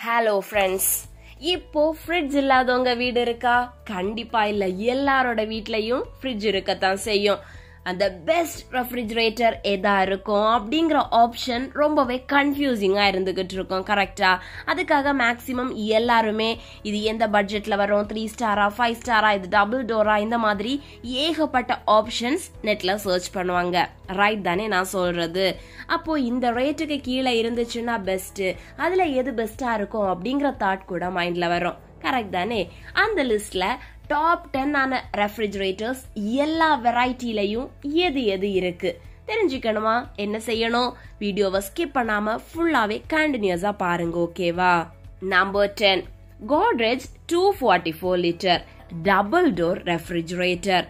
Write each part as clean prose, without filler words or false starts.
Hello friends, இப்போ fridge இல்லாதவங்க வீடு இருக்கா? கண்டிப்பா இல்ல. எல்லாரோட வீட்லயும் ஃப்ரிட்ஜ் இருக்கத்தான் செய்யும். அந்த பெஸ்ட் ரெஃப்ரிஜரேட்டர் எதா இருக்கும் அப்படிங்கிற ஆப்ஷன் ரொம்பவே கன்ஃபியூசிங்கா இருந்துகிட்டு இருக்கும். கரெக்டா? அதுக்காக மேக்சிமம் எல்லாருமே இது எந்த பட்ஜெட்ல வரும், 3 ஸ்டாரா 5 ஸ்டாரா, இது டபுள் டோரா, இந்த மாதிரி ஏகப்பட்ட ஆப்ஷன்ஸ் நெட்ல சர்ச் பண்ணுவாங்க. ரைட் தானே நான் சொல்றது? அப்போ இந்த ரேட்டுக்கு கீழே இருந்துச்சுன்னா பெஸ்ட், அதுல எது பெஸ்டா இருக்கும் அப்படிங்கிற தாட் கூட மைண்ட்ல வரும். கரெக்ட் தானே? அந்த லிஸ்ட்ல டாப் 10 ஆன ரெஃப்ரிஜரேட்டர்ஸ் எல்லா வெரைட்டிலையும் எது எது இருக்கு தெரிஞ்சுக்கணுமா? என்ன செய்யணும்? வீடியோவை ஸ்கிப் பண்ணாம ஃபுல்லாவே கண்டினியூஸா பாருங்க, ஓகேவா? Number 10, Godrej 244 litre double door refrigerator.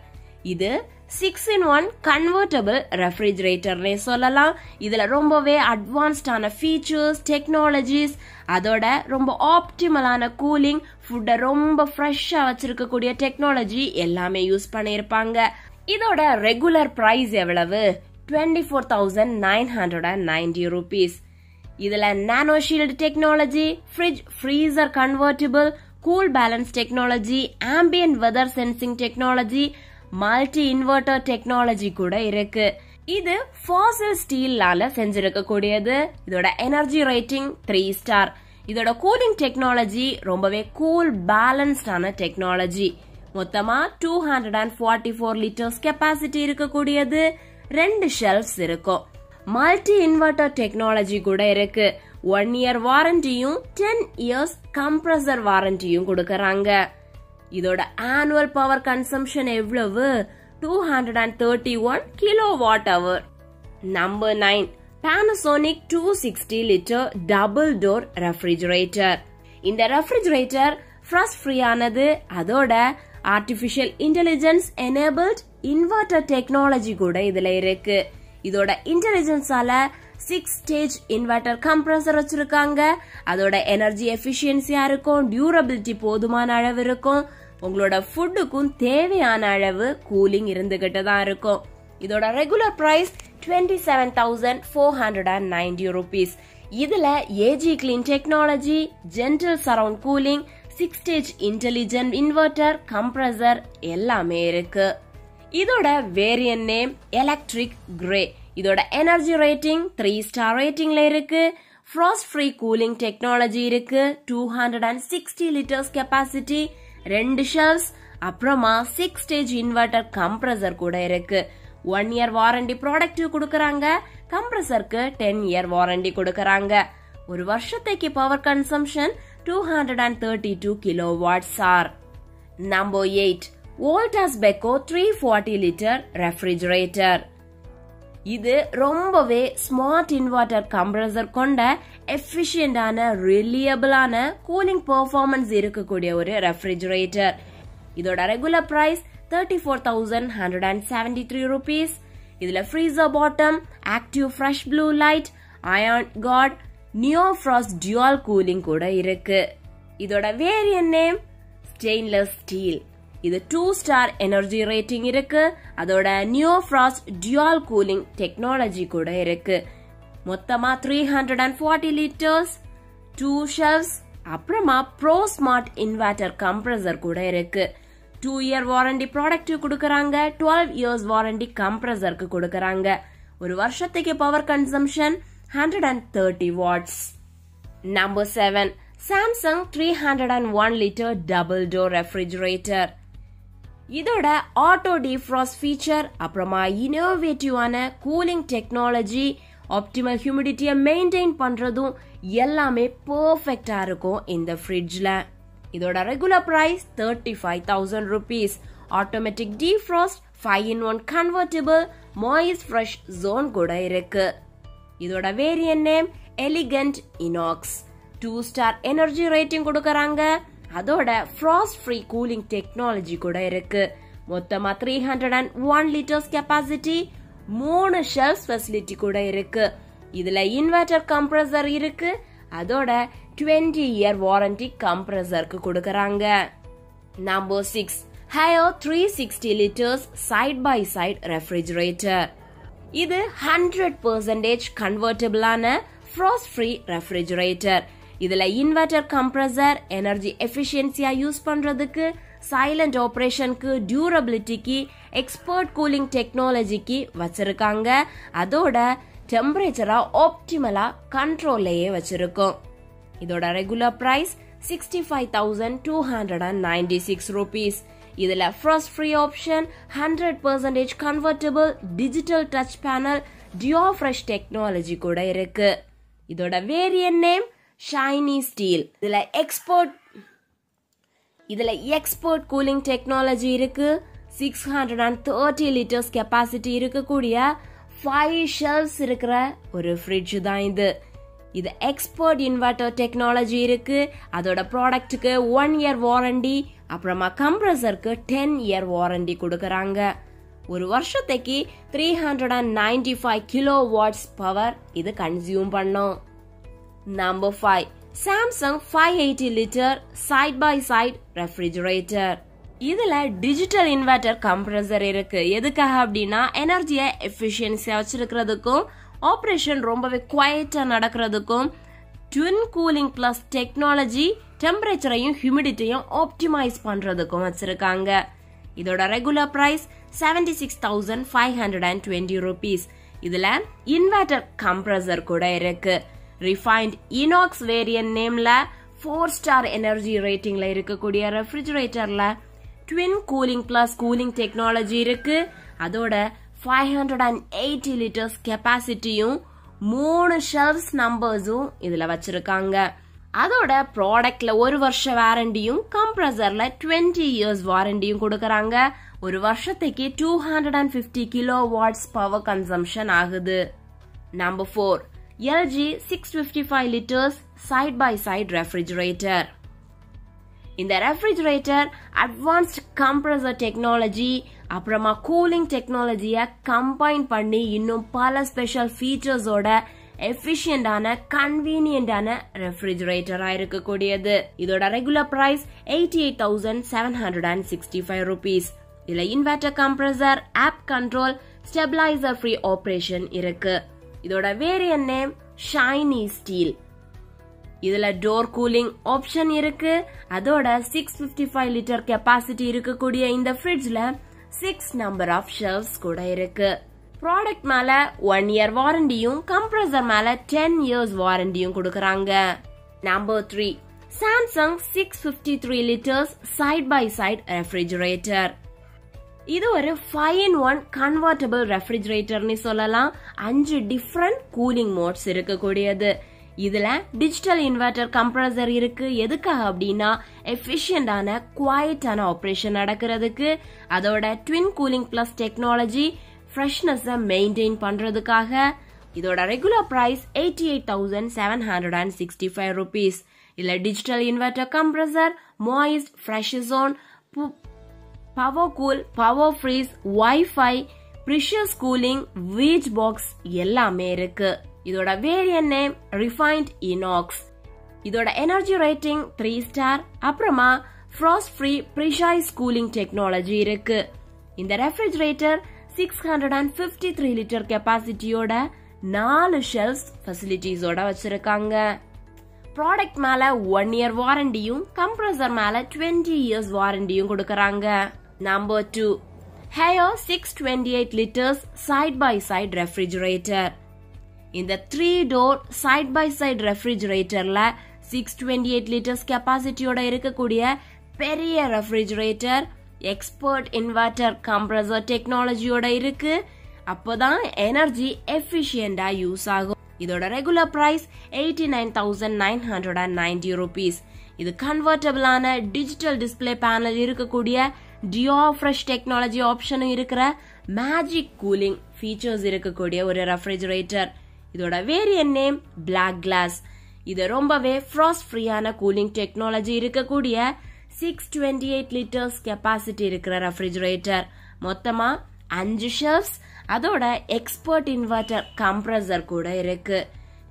இது 6-in-1 கன்வெர்டபிள் ரெஃப்ரிஜரேட்டர்னே சொல்லலாம். இதுல ரொம்பவே அட்வான்ஸ்டான ஃபீச்சர்ஸ், டெக்னாலஜிஸ், அதோட ரொம்ப ஆப்டிமலான கூலிங், ஃபுட்டை ரொம்ப ஃப்ரெஷ்ஷா வச்சிருக்கக்கூடிய டெக்னாலஜி எல்லாமே யூஸ் பண்ணியிருப்பாங்க. இதோட ரெகுலர் பிரைஸ் எவ்வளவு? 24,990 rupees. இதுல nano shield technology, fridge freezer convertible, cool balance technology, ambient weather sensing technology, multi inverter technology கூட இருக்கு. இது ஃபாசில் ஸ்டீல்லால செஞ்சிருக்க கூடியது. இதோட எனர்ஜி ரேட்டிங் 3 ஸ்டார். இதோட கூலிங் டெக்னாலஜி ரொம்பவே கூல் பேலன்ஸ்டான டெக்னாலஜி. மொத்தமா 244 லிட்டர்ஸ் கெப்பாசிட்டி இருக்கக்கூடியது. 2 ஷெல்ஃப்ஸ் இருக்கும். மல்டி இன்வெர்டர் டெக்னாலஜி கூட இருக்கு. 1 year வாரண்டியும் 10 years கம்ப்ரஸர் வாரண்டியும் கொடுக்கறாங்க. இதோட ஆனுவல் பவர் கன்சம்ஷன் எவ்வளவு? 231 kWh. Number 9, Panasonic 260 litre double door refrigerator. இந்த ரெஃப்ரிஜரேட்டர் ஃப்ரஸ்ட் ஃப்ரீ ஆனது. அதோட artificial intelligence enabled inverter technology கூட இதுல இருக்கு. இதோட இன்டெலிஜென்ஸால 6 ஸ்டேஜ் இன்வெர்டர் கம்ப்ரஸர் வச்சிருக்காங்க. அதோட எனர்ஜி எஃபிஷியன்சியா இருக்கும், டியூரபிலிட்டி போதுமான அளவு இருக்கும், உங்களோட ஃபுட்டுக்கும் தேவையான அளவு கூலிங் இருந்துகிட்டு தான் இருக்கும். இதோட ரெகுலர் பிரைஸ் 27,490 rupees. இதுல AG clean technology, gentle surround cooling, 6 stage intelligent inverter compressor எல்லாமே இருக்கு. இதோட வேரியன்ட் நேம் எலக்ட்ரிக் கிரே. இதோட எனர்ஜி ரேட்டிங் 3 ஸ்டார் ரேட்டிங்ல இருக்கு. ஃப்ராஸ்ட் ஃப்ரீ கூலிங் டெக்னாலஜி இருக்கு. 260 லிட்டர்ஸ் கெப்பாசிட்டி, 2 ஷெல்ஃப்ஸ், அப்புறமா 6 ஸ்டேஜ் இன்வெர்டர் கம்ப்ரஸர் கூட இருக்கு. 1 year வாரண்டி ப்ராடக்ட் கொடுக்கறாங்க. கம்ப்ரஸருக்கு 10 year வாரண்டி கொடுக்கறாங்க. ஒரு வருஷத்துக்கு power consumption 232 kWh. Number 8, Voltas Beko 340 litre refrigerator. இது ரொம்பவே ஸ்மார்ட் இன்வெர்டர் கம்ப்ரஸர் கொண்ட எஃபிஷியன்டான ரிலியபிளான கூலிங் பெர்ஃபார்மன்ஸ் இருக்கக்கூடிய ஒரு ரெஃப்ரிஜரேட்டர். இதோட ரெகுலர் பிரைஸ் 34,173 rupees. இதுல freezer bottom, active fresh blue light, ion guard, neo frost dual cooling கூட இருக்கு. இதோட வேரியன்ட் நேம் ஸ்டெயின்லெஸ் ஸ்டீல். இது 2 ஸ்டார் எனர்ஜி ரேட்டிங் இருக்கு. அதோட neo frost dual cooling technology கூட இருக்கு. மொத்தமா 340 லிட்டர்ஸ், 2 ஷெல்ஃப்ஸ், அப்புறமா ப்ரோ ஸ்மார்ட் இன்வெர்டர் கம்ப்ரஸர் கூட இருக்கு. 2 year வாரண்டி ப்ராடக்ட் கொடுக்கறாங்க. 12 years வாரண்டி கம்ப்ரஸருக்கு கொடுக்கறாங்க. ஒரு வருஷத்துக்கு power consumption 130 watts. Number 7, Samsung 301 litre double door refrigerator. இதோட ஆட்டோ டிஃப்ராஸ்ட் ஃபீச்சர், அப்புறமா இனோவேட்டிவான கூலிங் டெக்னாலஜி, ஆப்டிமல் ஹியூமிடிட்டியை மெயின்டைன் பண்றதும் எல்லாமே பெர்ஃபெக்ட்டா இருக்கும் இந்த ஃப்ரிட்ஜ்ல. இதோட regular price 35,000 rupees. Automatic defrost, 5-in-1 convertible, moist fresh zone கூட இருக்கு. இதோட variant name elegant inox. 2 star energy rating கொடுக்கறாங்க. அதோட ஃப்ராஸ்ட் ஃப்ரீ கூலிங் டெக்னாலஜி கூட இருக்கு. மொத்தமா 301 லிட்டர்ஸ் கெப்பாசிட்டி, 3 ஷெல்ஃப் ஃபெசிலிட்டி கூட இருக்கு. இதுல இன்வெர்டர் கம்ப்ரஸர் இருக்கு. அதோட 20 year வாரண்டி கம்ப்ரஸருக்கு கொடுக்கறாங்க. Number 6, Haier 360 litres side by side refrigerator. இது 100% கன்வெர்டபிளான ஃப்ராஸ்ட் ஃப்ரீ ரெஃப்ரிஜரேட்டர். இதுல இன்வெர்டர் கம்ப்ரஸர் எனர்ஜி எஃபிஷியன்சியா யூஸ் பண்றதுக்கு, சைலண்ட் ஆபரேஷனுக்கு, டியூரபிலிட்டிக்கு, எக்ஸ்பர்ட் கூலிங் டெக்னாலஜிக்கு வச்சிருக்காங்க. அதோட டெம்பரேச்சரா ஆப்டிமலா கண்ட்ரோல்லையே வச்சிருக்கோம். இதோட ரெகுலர் பிரைஸ் 65,296 rupees. இதுல frost free option, 100% convertible, digital touch panel, Duofresh technology கூட இருக்கு. இதோட வேரியன்ட் நேம் ஷைனி ஸ்டீல். இதுல எக்ஸ்போர்ட் கூலிங் டெக்னாலஜி இருக்கு. 630 liters கெப்பாசிட்டி இருக்கக்கூடிய 5 shelves இருக்கிற ஒரு ஃப்ரிட்ஜ் தான் இது. இது எக்ஸ்போர்ட் இன்வெர்டர் டெக்னாலஜி இருக்கு. அதோட ப்ராடக்ட்டுக்கு 1 year வாரண்டி, அப்புறமா கம்ப்ரஸருக்கு 10 year வாரண்டி கொடுக்கறாங்க. ஒரு வருஷத்துக்கு 395 kilowatts பவர் இது கன்சியூம் பண்ணும். Number 5 Samsung 580 liter side by side refrigerator. இதுல டிஜிட்டல் இன்வெர்டர் கம்ப்ரஸர் இருக்கு. எதுக்காக அப்படின்னா எனர்ஜியை எஃபிஷியன்சியா வச்சிருக்கிறதுக்கும், ஆபரேஷன் ரொம்பவே குவைட்டா நடக்கிறதுக்கும், ட்வின் கூலிங் பிளஸ் டெக்னாலஜி டெம்பரேச்சரையும் ஹியூமிடிட்டியும் ஆப்டிமைஸ் பண்றதுக்கும் வச்சிருக்காங்க. இதோட ரெகுலர் பிரைஸ் 76,520 rupees. இதுல இன்வெர்டர் கம்ப்ரஸர் கூட இருக்கு. ரிஃபைன்ட் இனாக்ஸ் வேரியன்ட் நேம்ல 4 star எனர்ஜி ரேட்டிங்ல இருக்கக்கூடிய ரெஃப்ரிஜரேட்டர்ல twin cooling plus cooling technology இருக்கு. அதோட 580 liters கெப்பாசிட்டியும் 3 shelves நம்பர்ஸும் இதுல வச்சிருக்காங்க. அதோட ப்ராடக்ட்ல 1 வருஷ வாரண்டியும், கம்ப்ரஸர்ல 20 years வாரண்டியும் கொடுக்கறாங்க. ஒரு வருஷத்துக்கு 250 kilowatts பவர் கன்சம்ஷன் ஆகுது. Number 4 LG 655 liters side by side refrigerator. இந்த ரெஃப்ரிஜரேட்டர் அட்வான்ஸ்ட் கம்ப்ரஸர் டெக்னாலஜி, அப்புறமா கூலிங் டெக்னாலஜிய கம்பைன் பண்ணி இன்னும் பல ஸ்பெஷல் ஃபீச்சர்ஸோட எஃபிஷியன்டான கன்வீனியன்டான ரெஃப்ரிஜரேட்டரா இருக்கக்கூடியது. இதோட ரெகுலர் பிரைஸ் 88,765 rupees. இதுல inverter compressor, app control, stabilizer free operation இருக்கு. இதோட வேரியன்ட் நேம் ஷைனி ஸ்டீல். இதுல டோர் கூலிங் ஆப்ஷன் இருக்கு. அதோட 655 liter கெப்பாசிட்டி இருக்கக்கூடிய இந்த ஃப்ரிட்ஜ்ல 6 number of shelves கூட இருக்கு. ப்ராடக்ட் மேல 1 year வாரண்டியும், கம்ப்ரஸர் மேல 10 years வாரண்டியும் கொடுக்கறாங்க. Number 3 Samsung 653 liters side by side refrigerator. இது ஒரு 5-in-1 கன்வெர்ட்டபிள் ரெஃப்ரிஜரேட்டர்னு சொல்லலாம். 5 டிஃபரண்ட் கூலிங் மோட்ஸ் இருக்கக்கூடியது. இதுல டிஜிட்டல் இன்வெர்டர் கம்ப்ரஸர் இருக்கு. எதுக்காக அப்படின்னா எஃபிஷியன்டான குவைட்டான ஆபரேஷன் நடக்கிறதுக்கு. அதோட twin cooling plus technology freshness maintain பண்றதுக்காக. இதோட ரெகுலர் பிரைஸ் 88,765 rupees. இதுல digital inverter compressor, moist, fresh zone, power cool, power freeze, WiFi, precious cooling, வீச் பாக்ஸ் எல்லாமே இருக்கு. இதோட வேரியன்ட் நேம் ரிஃபைன்ட் இனாக்ஸ். இதோட எனர்ஜி ரேட்டிங் 3 star, அப்புறமா frost free precise cooling technology இருக்கு. இந்த ரெஃப்ரிஜரேட்டர் 653 liter கெப்பாசிட்டியோட 4 shelves ஃபெசிலிட்டிஸோட வச்சிருக்காங்க. ப்ராடக்ட் மேல 1 year வாரண்டியும், கம்ப்ரஸர் மேல 20 years வாரண்டியும் கொடுக்கறாங்க. Number 2 Haier 628 liters side by side refrigerator. இந்த 3-door சைட் பை சைட் ரெஃப்ரிஜரேட்டர்ல 628 liters கெப்பாசிட்டியோட இருக்கக்கூடிய பெரிய ரெஃப்ரிஜரேட்டர் எக்ஸ்பர்ட் இன்வெர்டர் கம்ப்ரஸர் டெக்னாலஜியோட இருக்கு. அப்போதான் எனர்ஜி எஃபிஷியன்டா யூஸ் ஆகும். இதோட ரெகுலர் பிரைஸ் 89,990 rupees. இது கன்வெர்ட்டபிளான டிஜிட்டல் டிஸ்பிளே பேனல் இருக்கக்கூடிய டியோஃப்ரெஷ் டெக்னாலஜி ஆப்ஷனும் இருக்கிற மேஜிக் கூலிங் ஃபீச்சர்ஸ் இருக்கக்கூடிய ஒரு ரெஃப்ரிஜரேட்டர். இதோட வேரியன்ட் நேம் பிளாக் கிளாஸ். இது ரொம்பவே ஃப்ராஸ்ட் ஃப்ரீயான கூலிங் டெக்னாலஜி இருக்கக்கூடிய 628 liters கெப்பாசிட்டி இருக்கிற ரெஃப்ரிஜரேட்டர். மொத்தமா 5 shelves, அதோட எக்ஸ்பர்ட் இன்வெர்டர் கம்ப்ரஸர் கூட இருக்கு.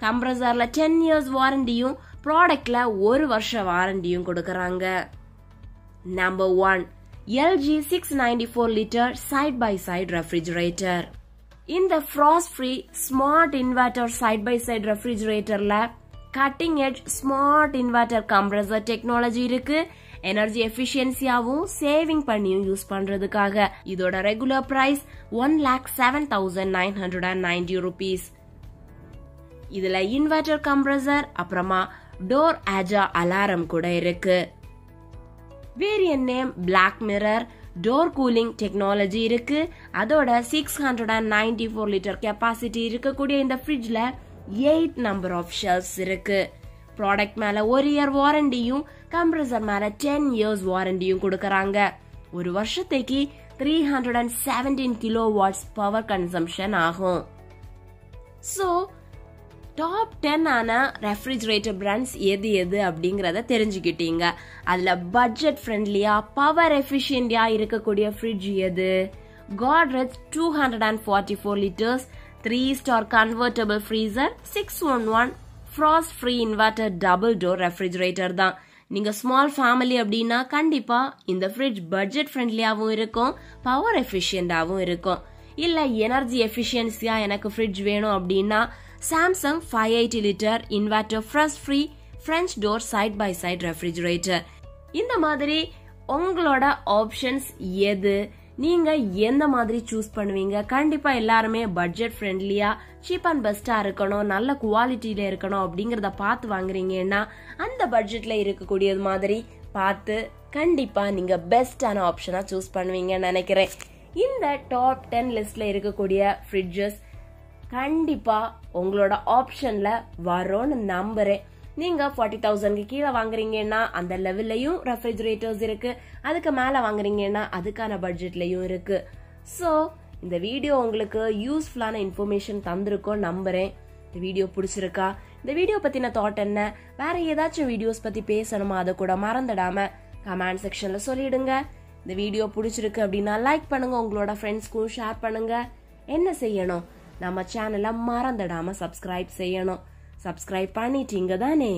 கம்ப்ரஸர்ல 10 years வாரண்டியும், ப்ராடக்ட்ல 1 வருஷ வாரண்டியும் கொடுக்கறாங்க. Number 1 LG 694 liter side by side refrigerator. இந்த frost free smart inverter side by side ரெஃப்ரிஜரேட்டர்ல cutting edge smart inverter compressor technology இருக்கு. எனர்ஜி எஃபிஷியன்சியாவும் சேவிங் பண்ணியும் யூஸ் பண்றதுக்காக. இதோட ரெகுலர் பிரைஸ் 1,07,990 rupees. இதுல இன்வெர்டர் கம்ப்ரஸர் அப்புறமா டோர் ஆஜா அலாரம் கூட இருக்கு. Variant name black mirror door cooling technology இருக்கு. அதோட 694 லிட்டர் கெப்பாசிட்டி இருக்கக்கூடிய இந்த ஃப்ரிட்ஜ்ல 8 நம்பர் ஆஃப் ஷெல்ஃப்ஸ் இருக்கு. ப்ராடக்ட் மேல 1 இயர் வாரண்டியும் கம்ப்ரஸர் மேல 10 இயர்ஸ் வாரண்டியும் கொடுக்கறாங்க. ஒரு வருஷத்துக்கு 317 கிலோவாட்ஸ் பவர் கன்சம்ஷன் ஆகும். சோ டாப் 10 ஆன ரெஃப்ரிஜரேட்டர் பிராண்ட்ஸ் எது எது அப்படிங்கறத தெரிஞ்சுக்கிட்டீங்க. அதுல பட்ஜெட் ஃப்ரெண்ட்லியா பவர் எஃபிஷியன்டியா இருக்கக்கூடிய ஃப்ரிட்ஜ் எது? Godrej 244 liters 3-star convertible freezer 611 frost free inverter double door refrigerator தான். நீங்க ஸ்மால் ஃபேமிலி அப்படின்னா கண்டிப்பா இந்த ஃப்ரிட்ஜ் பட்ஜெட் ஃப்ரெண்ட்லியாவும் இருக்கும், பவர் எஃபிஷியன்டாவும் இருக்கும். இல்ல எனர்ஜி எஃபிஷியன்சியா எனக்கு ஃப்ரிட்ஜ் வேணும் அப்படின்னா Samsung 580 litre inverter frost free French door side by side refrigerator. இந்த மாதிரி உங்களோட ஆப்ஷன்ஸ் எது? நீங்க எந்த மாதிரி சூஸ் பண்ணுவீங்க? கண்டிப்பா எல்லாருமே பட்ஜெட் ஃப்ரெண்ட்லியா சீப் அண்ட் பெஸ்டா இருக்கணும், நல்ல குவாலிட்டியில இருக்கணும் அப்படிங்கறத பார்த்து வாங்குறீங்கன்னா அந்த பட்ஜெட்ல இருக்கக்கூடியது மாதிரி பார்த்து கண்டிப்பா நீங்க பெஸ்டான ஆப்ஷனா சூஸ் பண்ணுவீங்கன்னு நினைக்கிறேன். இந்த டாப் 10 லிஸ்ட்ல இருக்கக்கூடிய ஃப்ரிட்ஜஸ் கண்டிப்பா உங்களோட ஆப்ஷன்ல வரும்னு நம்புறேன். நீங்க 40,000 கீழே வாங்குறீங்கன்னா அந்த லெவல்லையும் ரெஃப்ரிஜரேட்டர்ஸ் இருக்கு, அதுக்கு மேல வாங்குறீங்கன்னா அதுக்கான பட்ஜெட்லயும் இருக்கு. சோ இந்த வீடியோ உங்களுக்கு யூஸ்ஃபுல்லான இன்ஃபர்மேஷன் தந்திருக்கோம் நம்புறேன். இந்த வீடியோ பிடிச்சிருக்கா? இந்த வீடியோ பத்தின தாட் என்ன? வேற ஏதாச்சும் வீடியோஸ் பத்தி பேசணுமா? அதை கூட மறந்துடாம கமெண்ட் செக்ஷன்ல சொல்லிடுங்க. இந்த வீடியோ பிடிச்சிருக்கு அப்படின்னா லைக் பண்ணுங்க, உங்களோட ஃப்ரெண்ட்ஸ்க்கும் ஷேர் பண்ணுங்க. என்ன செய்யணும்? நம்ம சேனலை மறந்துடாம சப்ஸ்கிரைப் செய்யணும். சப்ஸ்கிரைப் பண்ணிட்டீங்க தானே?